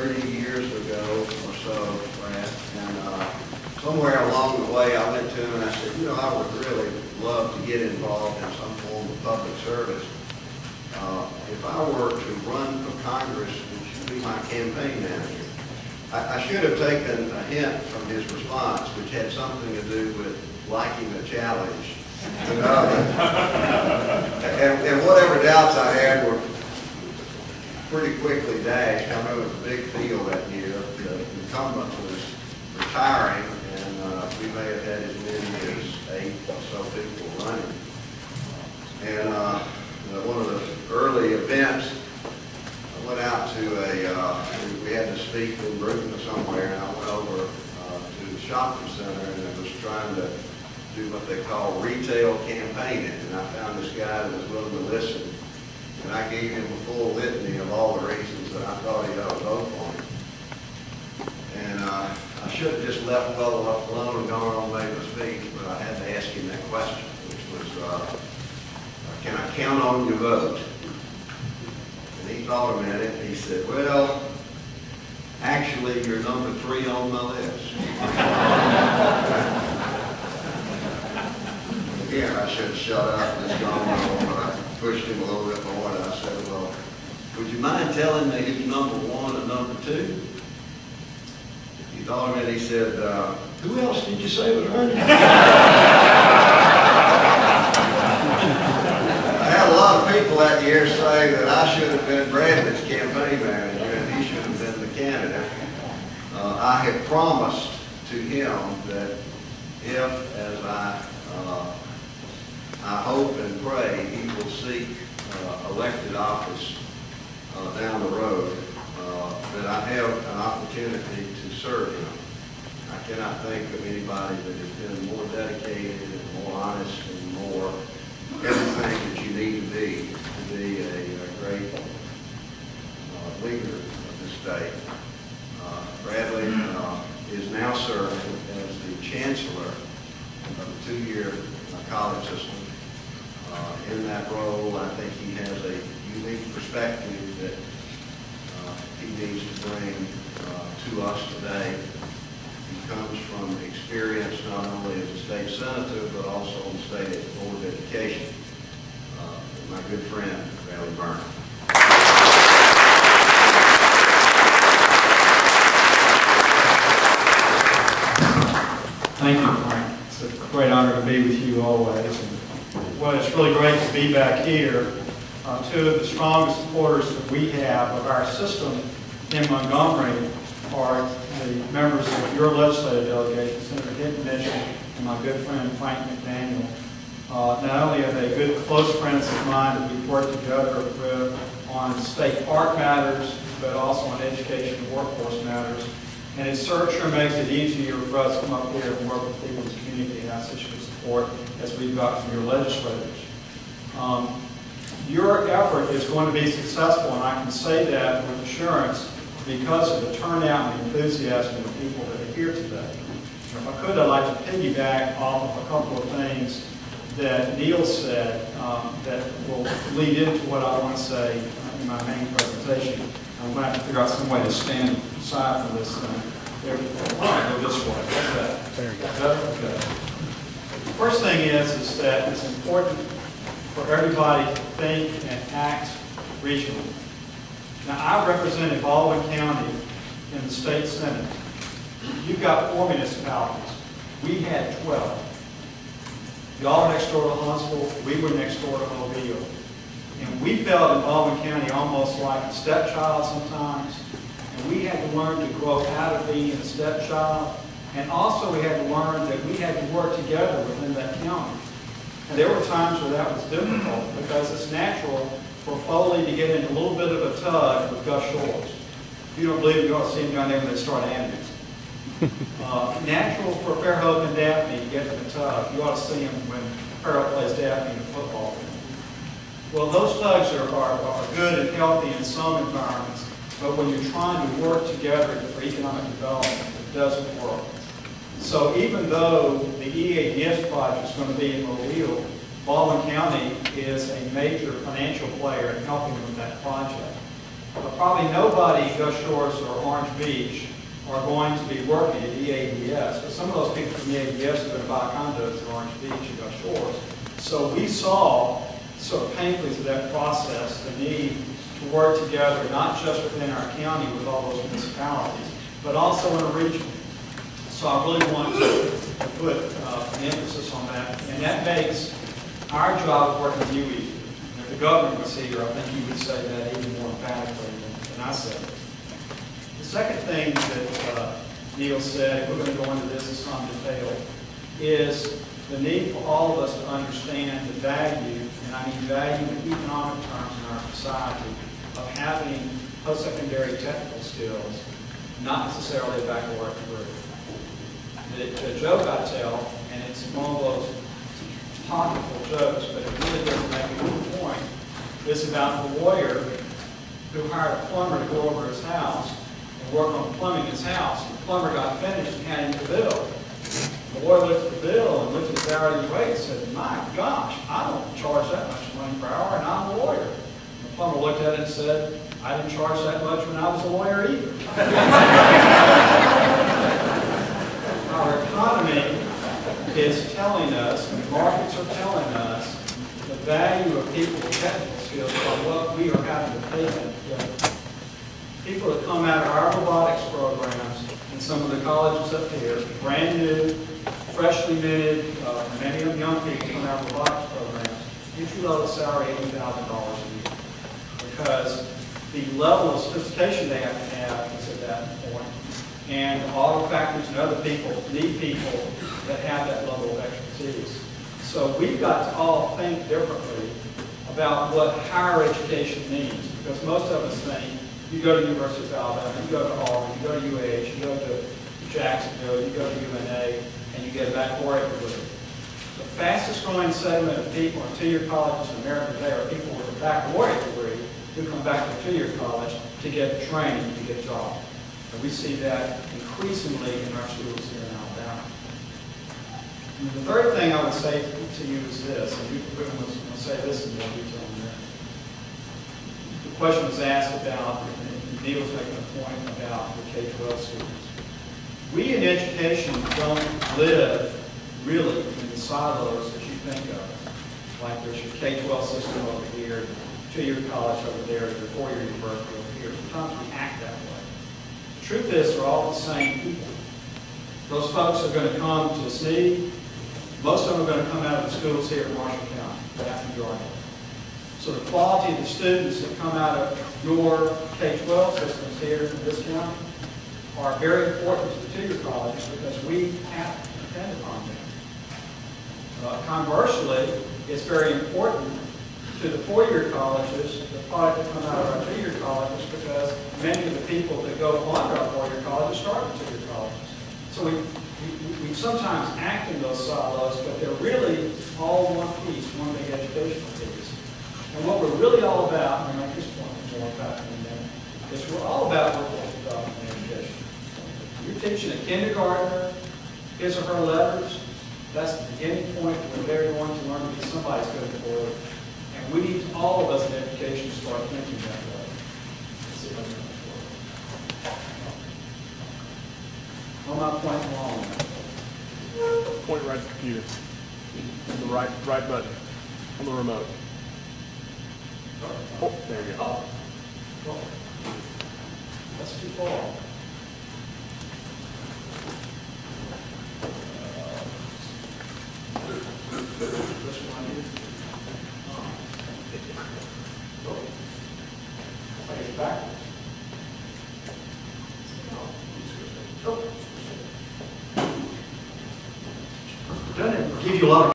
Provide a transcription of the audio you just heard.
30 years ago or so, Brad, and somewhere along the way I went to him and I said, you know, I would really love to get involved in some form of public service. If I were to run for Congress, would you be my campaign manager? I should have taken a hint from his response, which had something to do with liking the challenge. And whatever doubts I had were pretty quickly dashed. I know it was a big field that year. The incumbent was retiring, and we may have had as many as 8 or so people running. And one of the early events, I went out to we had to speak in Byrne somewhere, and I went over to the shopping center, and I was trying to do what they call retail campaigning, and I found this guy that was willing to listen, and I gave him a full litany of all the reasons that I thought he ought to vote for me. And I should have just left well enough alone and gone on and made my speech, but I had to ask him that question, which was, can I count on your vote? And he thought a minute, and he said, well, actually, you're number 3 on my list. Again, I should have shut up and just gone on, but I pushed him a little bit more, and I said, well, would you mind telling me who's number 1 and number 2? He thought a minute, he said, who else did you say was running? I had a lot of people that year say that I should have been Bradley's campaign manager and he should have been the candidate. I had promised to him that if, as I hope and pray, he will seek elected office down the road, that I have an opportunity to serve him. I cannot think of anybody that has been more dedicated and more honest and more everything that you need to be a great leader of the state. Bradley is now serving as the Chancellor of the 2-year college system. In that role, I think he has a unique perspective that he needs to bring to us today. He comes from experience not only as a state senator, but also on the state board of education. My good friend, Byrne. Thank you, Frank. It's a great honor to be with you always. And, well, it's really great to be back here. 2 of the strongest supporters that we have of our system in Montgomery are the members of your legislative delegation, Senator Hinton Mitchell and my good friend Frank McDaniel. Not only are they good, close friends of mine that we've worked together with on state park matters, but also on education and workforce matters. And it sure makes it easier for us to come up here and work with people in the community and have such good support as we've got from your legislators. Your effort is going to be successful, and I can say that with assurance because of the turnout and enthusiasm of the people that are here today. If I could, I'd like to piggyback off of a couple of things that Neil said that will lead into what I want to say in my main presentation. I'm going to have to figure out some way to stand aside from this thing. There we go. Why don't I go this way? What's that? There you go. Okay. The first thing is that it's important for everybody to think and act regionally. Now, I represented Baldwin County in the state senate. You've got 4 municipalities. We had 12. Y'all were next door to Huntsville. We were next door to Mobile. And we felt in Baldwin County almost like a stepchild sometimes. And we had to learn to grow out of being a stepchild. And also we had to learn that we had to work together within that county. And there were times where that was difficult because it's natural for Foley to get in a little bit of a tug with Gus Shores. If you don't believe it, you ought to see him down there when they start animals. Natural for Fairhope and Daphne to get in the tug. You ought to see him when Fairhope plays Daphne in a football game. Well, those tugs are good and healthy in some environments, but when you're trying to work together for economic development, it doesn't work. So even though the EADS project is going to be in Mobile, Baldwin County is a major financial player in helping with that project. But probably nobody in Gulf Shores or Orange Beach are going to be working at EADS. But some of those people from EADS are going to buy condos in Orange Beach and Gulf Shores. So we saw, sort of painfully through that process, the need to work together, not just within our county with all those municipalities, but also in a region. So I really want to put an emphasis on that. And that makes our job of working with you easier. If the governor was here, I think he would say that even more emphatically than I said it. The second thing that Neil said, we're going to go into this in some detail, is the need for all of us to understand the value, and I mean value in economic terms in our society, of having post-secondary technical skills, not necessarily a baccalaureate degree. The joke I tell, and it's one of those pocketful jokes, but it really doesn't make a good point, is about the lawyer who hired a plumber to go over his house and work on plumbing his house. The plumber got finished and handed him the bill. The lawyer looked at the bill and looked at his hourly rate and said, "My gosh, I don't charge that much money per hour, and I'm a lawyer." And the plumber looked at it and said, "I didn't charge that much when I was a lawyer either." Our economy is telling us, and the markets are telling us, the value of people with technical skills by what we are having to pay them together. People that come out of our robotics programs in some of the colleges up here, brand new, freshly minted, many of them young people come out of robotics programs, entry level salary $80,000 a year. Because the level of sophistication they have to have is at that point. And auto factories and other people need people that have that level of expertise. So we've got to all think differently about what higher education means. Because most of us think, you go to University of Alabama, you go to Auburn, you go to UH, you go to Jacksonville, you go to UNA, and you get a baccalaureate degree. The fastest growing segment of people in two-year colleges in America today are people with a baccalaureate degree who come back to two-year college to get training, to get jobs. And we see that increasingly in our schools here in Alabama. And the third thing I would say to you is this, and we're going to say this in more detail in a minute. The question was asked about, and Neil was making a point about the K-12 students. We in education don't live really in the silos that you think of. Like there's your K-12 system over here, two-year college over there, your four-year university over here. Sometimes we act that way. The truth is, they're all the same people. Those folks are going to come to Sneed. Most of them are going to come out of the schools here in Marshall County, the vast majority. So the quality of the students that come out of your K-12 systems here in this county are very important to the two-year colleges because we have to depend upon them. Conversely, it's very important to the four-year colleges, the product that come out of our two-year colleges, because many of the people that go on to our four-year colleges start at two-year colleges. So we sometimes act in those silos, but they're really all one piece, one big educational piece. And what we're really all about, and I'll make this point more about in a minute, is we're all about workforce development and education. You're teaching a kindergartner his or her letters, that's the beginning point where they're going to learn to be somebody's good employee. And we need all of us in education to start thinking that way. Let's see if I can make it work. On my point wrong. Point right at the computer. The right button on the remote. Oh, there you go. Oh. That's too far. This one here. It's backwards. Doesn't it give you a lot of